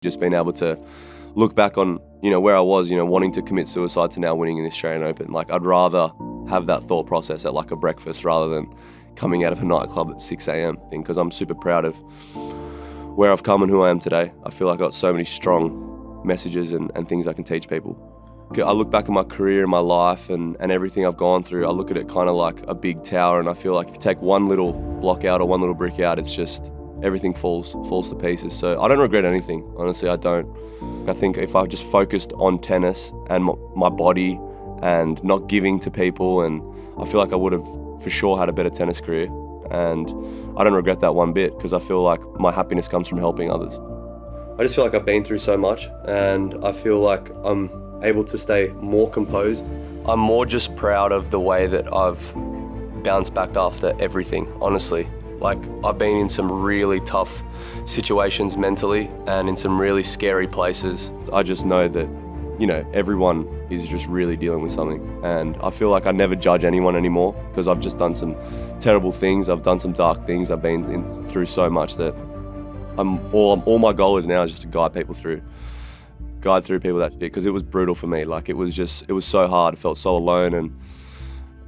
Just being able to look back on, where I was, wanting to commit suicide to now winning in the Australian Open. Like, I'd rather have that thought process at like a breakfast rather than coming out of a nightclub at 6 a.m. because I'm super proud of where I've come and who I am today. I feel like I've got so many strong messages and things I can teach people. I look back at my career and my life and everything I've gone through. I look at it kind of like a big tower, and I feel like if you take one little block out or one little brick out, it's just everything falls to pieces. So I don't regret anything, honestly. I don't. I think if I just focused on tennis and my body and not giving to people, and I feel like I would have for sure had a better tennis career, and I don't regret that one bit because I feel like my happiness comes from helping others. I just feel like I've been through so much, and I feel like I'm able to stay more composed. I'm more just proud of the way that I've bounced back after everything, honestly. Like, I've been in some really tough situations mentally and in some really scary places. I just know that, everyone is just really dealing with something. And I feel like I never judge anyone anymore because I've just done some terrible things. I've done some dark things. I've been through so much that all my goal is now is just to guide through people that shit, because it was brutal for me. Like, it was so hard. I felt so alone, and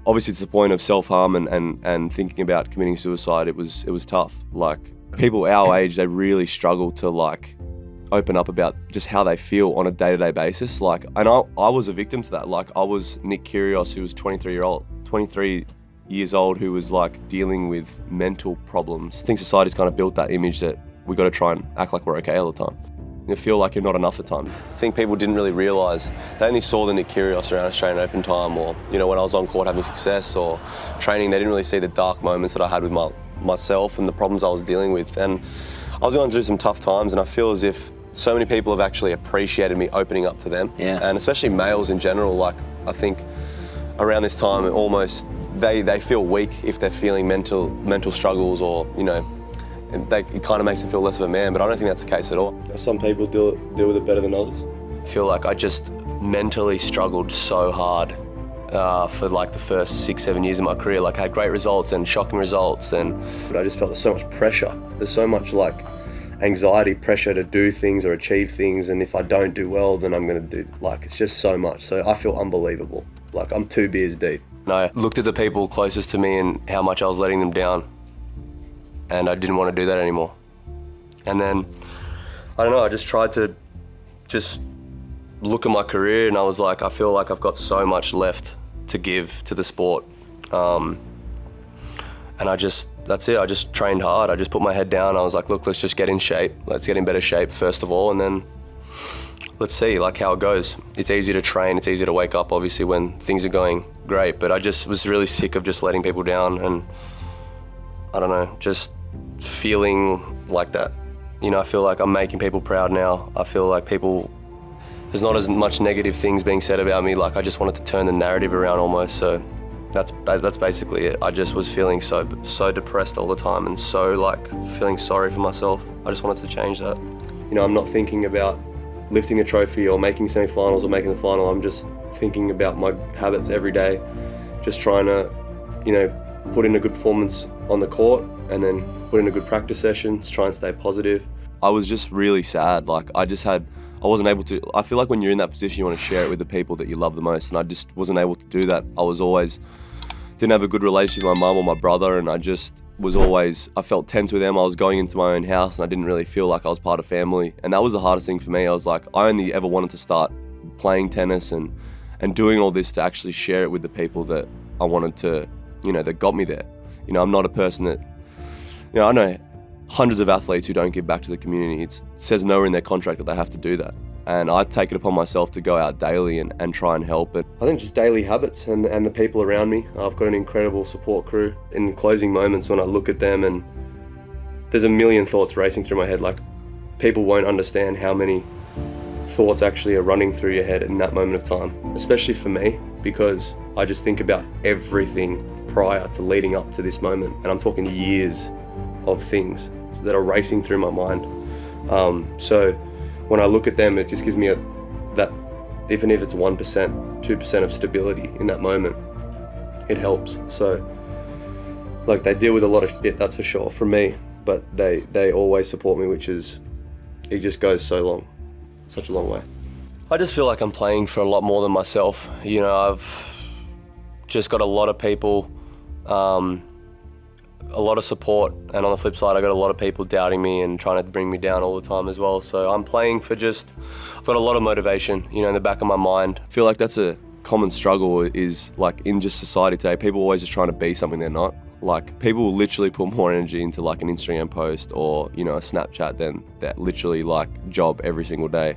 obviously to the point of self-harm and thinking about committing suicide, it was tough. Like, people our age, they really struggle to like open up about just how they feel on a day-to-day basis. Like, and I was a victim to that. Like, I was Nick Kyrgios, who was 23 years old, who was like dealing with mental problems. I think society's kind of built that image that we got to try and act like we're okay all the time. You feel like you're not enough at times. I think people didn't really realise. They only saw the Nick Kyrgios around Australian Open time, or when I was on court having success or training. They didn't really see the dark moments that I had with myself and the problems I was dealing with. And I was going through some tough times, and I feel as if so many people have actually appreciated me opening up to them. Yeah. And especially males in general. Like, I think around this time, almost they feel weak if they're feeling mental struggles, or it kind of makes them feel less of a man, but I don't think that's the case at all. Some people deal with it better than others. I feel like I just mentally struggled so hard for like the first 6-7 years of my career. Like, I had great results and shocking results, but I just felt there's so much pressure. There's so much like anxiety, pressure to do things or achieve things, and if I don't do well, then I'm gonna do, like, it's just so much. So I feel unbelievable. Like, I'm 2 beers deep. And I looked at the people closest to me and how much I was letting them down, and I didn't want to do that anymore. And then, I don't know, I just tried to just look at my career, and I was like, I feel like I've got so much left to give to the sport. And that's it, I just trained hard. I just put my head down. I was like, look, let's just get in shape. Let's get in better shape first of all, and then let's see like how it goes. It's easy to train, it's easy to wake up obviously when things are going great, but I just was really sick of just letting people down, and I don't know, just feeling like that. I feel like I'm making people proud now. I feel like there's not as much negative things being said about me. Like, I just wanted to turn the narrative around almost. So that's basically it. I just was feeling so depressed all the time, and so like feeling sorry for myself. I just wanted to change that. I'm not thinking about lifting a trophy or making semi-finals or making the final. I'm just thinking about my habits every day, just trying to, put in a good performance on the court, and then put in a good practice sessions, try and stay positive. I was just really sad. Like, I wasn't able to. I feel like when you're in that position, you want to share it with the people that you love the most, and I just wasn't able to do that. Didn't have a good relationship with my mum or my brother, and I felt tense with them. I was going into my own house, and I didn't really feel like I was part of family, and that was the hardest thing for me. I was like, I only ever wanted to start playing tennis and doing all this to actually share it with the people that I wanted to, that got me there. I'm not a person that, I know hundreds of athletes who don't give back to the community. It says nowhere in their contract that they have to do that. And I take it upon myself to go out daily and try and help it. I think just daily habits and the people around me. I've got an incredible support crew. In closing moments when I look at them, and there's a million thoughts racing through my head, like, people won't understand how many thoughts actually are running through your head in that moment of time, especially for me, because I just think about everything prior to leading up to this moment, and I'm talking years of things that are racing through my mind. So when I look at them, it just gives me that, even if it's 1%, 2% of stability in that moment, it helps. So, like, they deal with a lot of shit, that's for sure, from me, but they always support me, which is it just goes such a long way. I just feel like I'm playing for a lot more than myself. You know, I've just got a lot of people, a lot of support, and on the flip side, I got a lot of people doubting me and trying to bring me down all the time as well. So I'm playing for I've got a lot of motivation, you know, in the back of my mind. I feel like that's a common struggle is like in just society today, people are always just trying to be something they're not. Like people will literally put more energy into like an Instagram post or, you know, a Snapchat than that literally like job every single day.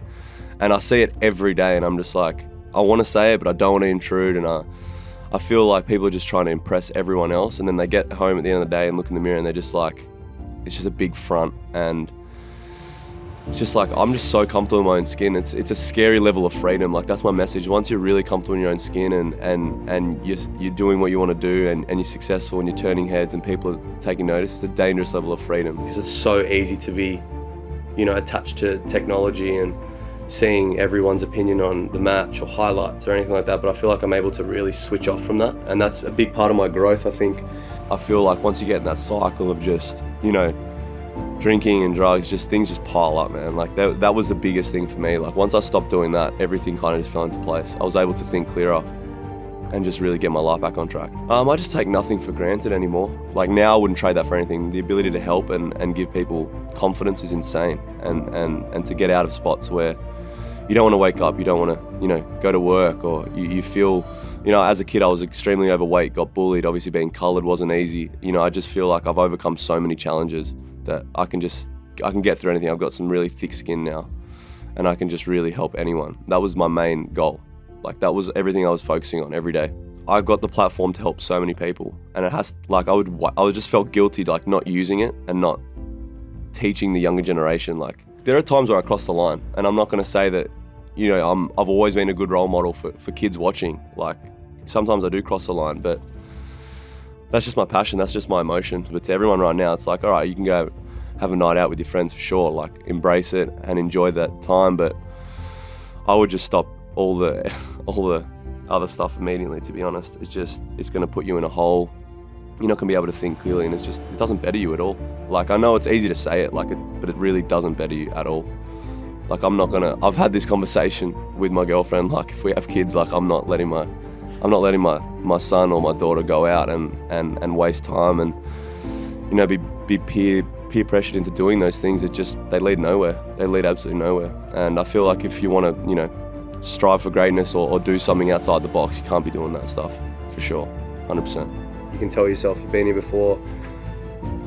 And I see it every day and I'm just like, I want to say it, but I don't want to intrude. And I feel like people are just trying to impress everyone else. And then they get home at the end of the day and look in the mirror and they're just like, it's just a big front. And it's just like, I'm just so comfortable in my own skin. It's a scary level of freedom. Like that's my message. Once you're really comfortable in your own skin and you're doing what you want to do and you're successful and you're turning heads and people are taking notice, it's a dangerous level of freedom. Because it's so easy to be, you know, attached to technology and seeing everyone's opinion on the match or highlights or anything like that. But I feel like I'm able to really switch off from that. And that's a big part of my growth, I think. I feel like once you get in that cycle of just, you know, drinking and drugs, just things just pile up, man. Like that was the biggest thing for me. Like once I stopped doing that, everything kind of just fell into place. I was able to think clearer and just really get my life back on track. I just take nothing for granted anymore. Like now I wouldn't trade that for anything. The ability to help and give people confidence is insane. And to get out of spots where you don't want to wake up, you don't want to, you know, go to work, or you feel, you know, as a kid I was extremely overweight, got bullied, obviously being coloured wasn't easy. You know, I just feel like I've overcome so many challenges that I can get through anything. I've got some really thick skin now and I can just really help anyone. That was my main goal. Like that was everything I was focusing on every day. I got the platform to help so many people and it has, like I would just felt guilty like not using it and not teaching the younger generation. Like there are times where I cross the line and I'm not going to say that, you know, I've always been a good role model for kids watching. Like sometimes I do cross the line, but that's just my passion, that's just my emotion. But to everyone right now, it's like, all right, you can go have a night out with your friends for sure, like embrace it and enjoy that time. But I would just stop all the other stuff immediately, to be honest. It's gonna put you in a hole. You're not gonna be able to think clearly and it doesn't better you at all. Like I know it's easy to say it, but it really doesn't better you at all. Like I've had this conversation with my girlfriend, like if we have kids, like I'm not letting my son or my daughter go out and waste time and, you know, be peer pressured into doing those things. They lead nowhere. They lead absolutely nowhere. And I feel like if you want to, you know, strive for greatness or do something outside the box, you can't be doing that stuff, for sure, 100%. You can tell yourself you've been here before.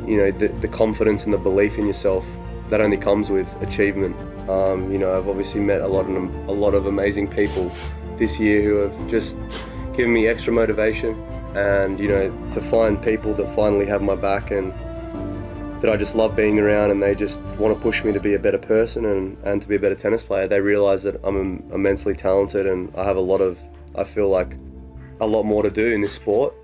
You know, the confidence and the belief in yourself, that only comes with achievement. You know, I've obviously met a lot of amazing people this year who have just given me extra motivation, and, you know, to find people that finally have my back and that I just love being around, and they just want to push me to be a better person and to be a better tennis player. They realise that I'm immensely talented and I feel like a lot more to do in this sport.